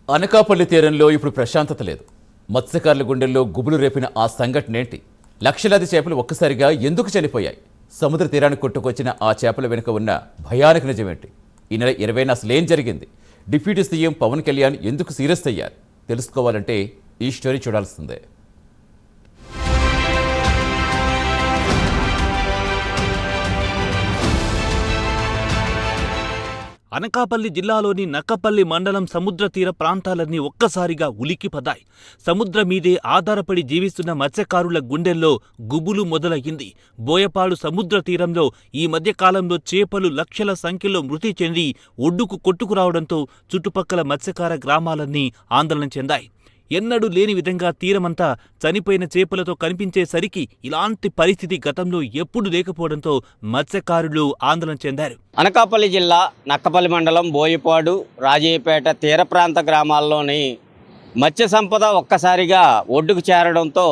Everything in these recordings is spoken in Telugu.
అనకాపల్లి తీరంలో ఇప్పుడు ప్రశాంతత లేదు. మత్స్యకారుల గుండెల్లో గుబులు రేపిన ఆ సంఘటన ఏంటి? లక్షలాది చేపలు ఒక్కసారిగా ఎందుకు చనిపోయాయి? సముద్ర తీరానికి కొట్టుకొచ్చిన ఆ చేపల వెనుక ఉన్న భయానక నిజమేంటి? ఈ నెల 20న అసలేం జరిగింది? డిప్యూటీ సీఎం పవన్ కళ్యాణ్ ఎందుకు సీరియస్ అయ్యారు? తెలుసుకోవాలంటే ఈ స్టోరీ చూడాల్సిందే. అనకాపల్లి జిల్లాలోని నక్కపల్లి మండలం సముద్ర తీర ప్రాంతాలన్నీ ఒక్కసారిగా ఉలిక్కిపడ్డాయి. సముద్రం మీదే ఆధారపడి జీవిస్తున్న మత్స్యకారుల గుండెల్లో గుబులు మొదలయ్యింది. బోయపాడు సముద్ర తీరంలో ఈ మధ్యకాలంలో చేపలు లక్షల సంఖ్యలో మృతి చెంది ఒడ్డుకు కొట్టుకురావడంతో చుట్టుపక్కల మత్స్యకార గ్రామాలన్నీ ఆందోళన చెందాయి. ఎన్నడూ లేని విధంగా తీరమంతా చనిపోయిన చేపలతో కనిపించేసరికి ఇలాంటి పరిస్థితి గతంలో ఎప్పుడూ లేకపోవడంతో మత్స్యకారులు ఆందోళన చెందారు. అనకాపల్లి జిల్లా నక్కపల్లి మండలం బోయపాడు, రాజయ్యపేట తీర ప్రాంత గ్రామాల్లోని మత్స్య సంపద ఒక్కసారిగా ఒడ్డుకు చేరడంతో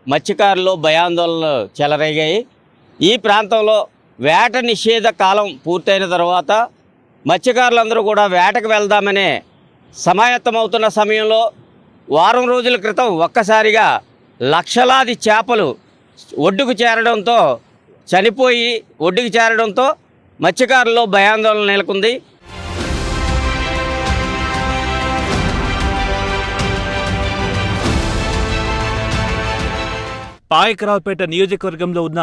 మత్స్యకారులు భయాందోళనలు చెలరేగాయి. ఈ ప్రాంతంలో వేట నిషేధ కాలం పూర్తయిన తర్వాత మత్స్యకారులందరూ కూడా వేటకు వెళ్దామనే సమాయత్తమవుతున్న సమయంలో వారం రోజుల క్రితం ఒక్కసారిగా లక్షలాది చేపలు ఒడ్డుకు చేరడంతో మత్స్యకారుల్లో భయాందోళన నెలకొంది. పాయకరావుపేట నియోజకవర్గంలో ఉన్న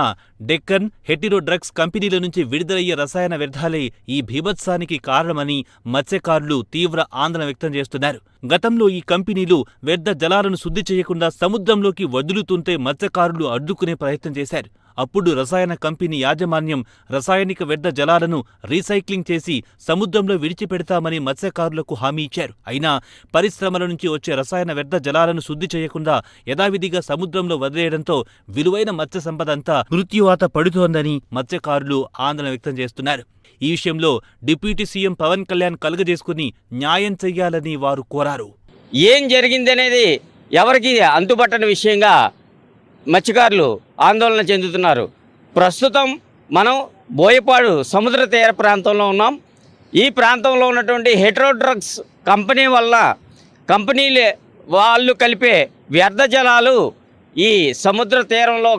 డెక్కన్, హెటిరో డ్రగ్స్ కంపెనీల నుంచి విడుదలయ్యే రసాయన వ్యర్థాలే ఈ భీభత్సానికి కారణమని మత్స్యకారులు తీవ్ర ఆందోళన వ్యక్తం చేస్తున్నారు. గతంలో ఈ కంపెనీలు వ్యర్థ జలాలను శుద్ధి చేయకుండా సముద్రంలోకి వదులుతుంటే మత్స్యకారులు అడ్డుకునే ప్రయత్నం చేశారు. అప్పుడు రసాయన కంపెనీ యాజమాన్యం రసాయనిక వ్యర్థ జలాలను రీసైక్లింగ్ చేసి సముద్రంలో విడిచిపెడతామని మత్స్యకారులకు హామీ ఇచ్చారు. అయినా పరిశ్రమల నుంచి వచ్చే రసాయన వ్యర్థ జలాలను శుద్ధి చేయకుండా యథావిధిగా సముద్రంలో వదిలేయడంతో విలువైన మత్స్య సంపద అంతా మృత్యువాత పడుతోందని మత్స్యకారులు ఆందోళన వ్యక్తం చేస్తున్నారు. ఈ విషయంలో డిప్యూటీ సీఎం పవన్ కళ్యాణ్ కలుగజేసుకుని న్యాయం చెయ్యాలని వారు కోరారు. ఏం జరిగిందనేది ఎవరికి అంతుపట్టని విషయంగా మత్స్యకారులు ఆందోళన చెందుతున్నారు. ప్రస్తుతం మనం బోయపాడు సముద్ర తీర ప్రాంతంలో ఉన్నాం. ఈ ప్రాంతంలో ఉన్నటువంటి హెటిరో డ్రగ్స్ కంపెనీలు వాళ్ళు కలిపే వ్యర్థ జలాలు ఈ సముద్ర తీరంలో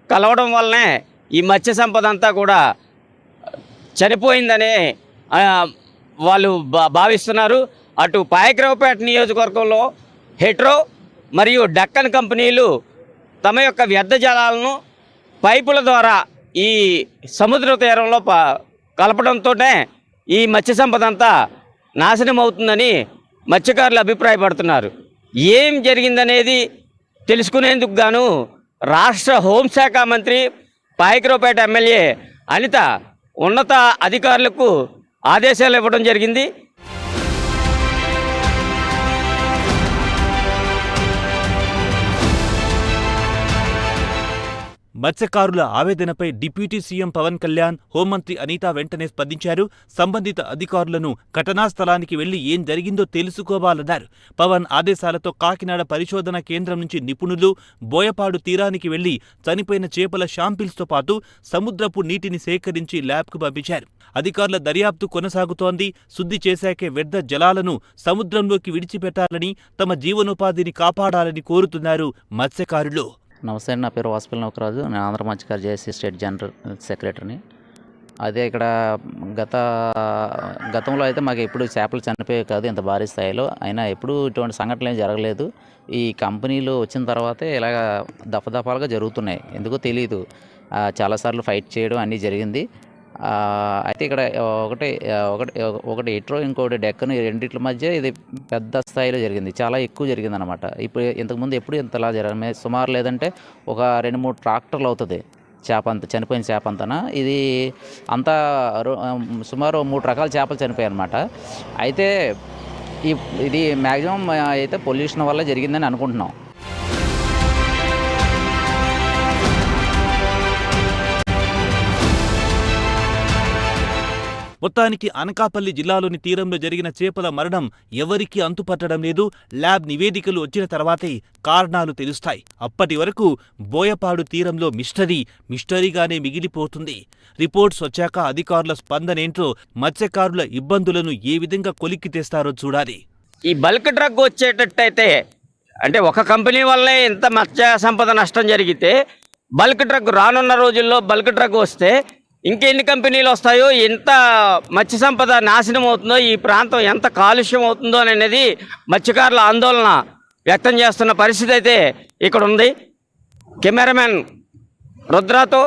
కలవడం వల్లనే ఈ మత్స్య సంపద అంతా కూడా చనిపోయిందనే వాళ్ళు భావిస్తున్నారు. అటు పాయకరావుపేట నియోజకవర్గంలో హెటిరో మరియు డక్కన్ కంపెనీలు తమ యొక్క వ్యర్థ జలాలను పైపుల ద్వారా ఈ సముద్ర తీరంలో కలపడంతోనే ఈ మత్స్య సంపద అంతా నాశనం అవుతుందని మత్స్యకారులు అభిప్రాయపడుతున్నారు. ఏం జరిగిందనేది తెలుసుకునేందుకు గాను రాష్ట్ర హోంశాఖ మంత్రి, పాయకరావుపేట ఎమ్మెల్యే అనిత ఉన్నత అధికారులకు ఆదేశాలు ఇవ్వడం జరిగింది. మత్స్యకారుల ఆవేదనపై డిప్యూటీ సీఎం పవన్ కళ్యాణ్, హోంమంత్రి అనిత వెంటనే స్పందించారు. సంబంధిత అధికారులను ఘటనా స్థలానికి వెళ్లి ఏం జరిగిందో తెలుసుకోవాలన్నారు. పవన్ ఆదేశాలతో కాకినాడ పరిశోధన కేంద్రం నుంచి నిపుణులు బోయపాడు తీరానికి వెళ్లి చనిపోయిన చేపల శాంపిల్స్తో పాటు సముద్రపు నీటిని సేకరించి ల్యాబ్కు పంపించారు. అధికారుల దర్యాప్తు కొనసాగుతోంది. శుద్ధి చేశాకే వ్యర్థ జలాలను సముద్రంలోకి విడిచిపెట్టాలని, తమ జీవనోపాధిని కాపాడాలని కోరుతున్నారు మత్స్యకారులు. నమస్తే అండి, నా పేరు వాసుపల్లి నౌకరాజు. నేను ఆంధ్ర మత్స్యకార జేఏసీ స్టేట్ జనరల్ సెక్రటరీని. అదే ఇక్కడ గతంలో అయితే మాకు ఎప్పుడు చేపలు చనిపోయాయి కాదు ఇంత భారీ స్థాయిలో. అయినా ఎప్పుడు ఇటువంటి సంఘటనలు ఏం జరగలేదు. ఈ కంపెనీలు వచ్చిన తర్వాతే ఇలాగ దఫదఫాలుగా జరుగుతున్నాయి. ఎందుకో తెలియదు. చాలాసార్లు ఫైట్ చేయడం అన్నీ జరిగింది. అయితే ఇక్కడ ఒకటి హెటిరో, ఇంకోటి డెక్కన్, ఈ రెండిట్ల మధ్య ఇది పెద్ద స్థాయిలో జరిగింది. చాలా ఎక్కువ జరిగింది అనమాట. ఇప్పుడు ఇంతకుముందు ఎప్పుడు ఇంతలా జరగదు. సుమారు లేదంటే ఒక 2-3 ట్రాక్టర్లు అవుతుంది చనిపోయిన చేప అంతా. ఇది అంతా సుమారు 3 రకాల చేపలు చనిపోయాయి అనమాట. అయితే ఇది మ్యాక్సిమం అయితే పొల్యూషన్ వల్ల జరిగిందని అనుకుంటున్నాం. మొత్తానికి అనకాపల్లి జిల్లాలోని తీరంలో జరిగిన చేపల మరణం ఎవరికీ అంతుపట్టడం లేదు. ల్యాబ్ నివేదికలు వచ్చిన తర్వాతే కారణాలు తెలుస్తాయి. అప్పటి వరకు బోయపాడు తీరంలో మిస్టరీగానే మిగిలిపోతుంది. రిపోర్ట్స్ వచ్చాక అధికారుల స్పందనేంటో, మత్స్యకారుల ఇబ్బందులను ఏ విధంగా కొలిక్కి తెస్తారో చూడాలి. ఈ బల్క్ డ్రగ్ వచ్చేటట్టయితే, అంటే ఒక కంపెనీ వల్లే ఇంత మత్స్య సంపద నష్టం జరిగితే, బల్క్ డ్రగ్ రానున్న రోజుల్లో బల్క్ డ్రగ్ వస్తే ఇంకెన్ని కంపెనీలు వస్తాయో, ఎంత మత్స్య సంపద నాశనం అవుతుందో, ఈ ప్రాంతం ఎంత కాలుష్యం అవుతుందో అనేది మత్స్యకారుల ఆందోళన వ్యక్తం చేస్తున్న పరిస్థితి అయితే ఇక్కడ ఉంది. కెమెరామెన్ రుద్రాతో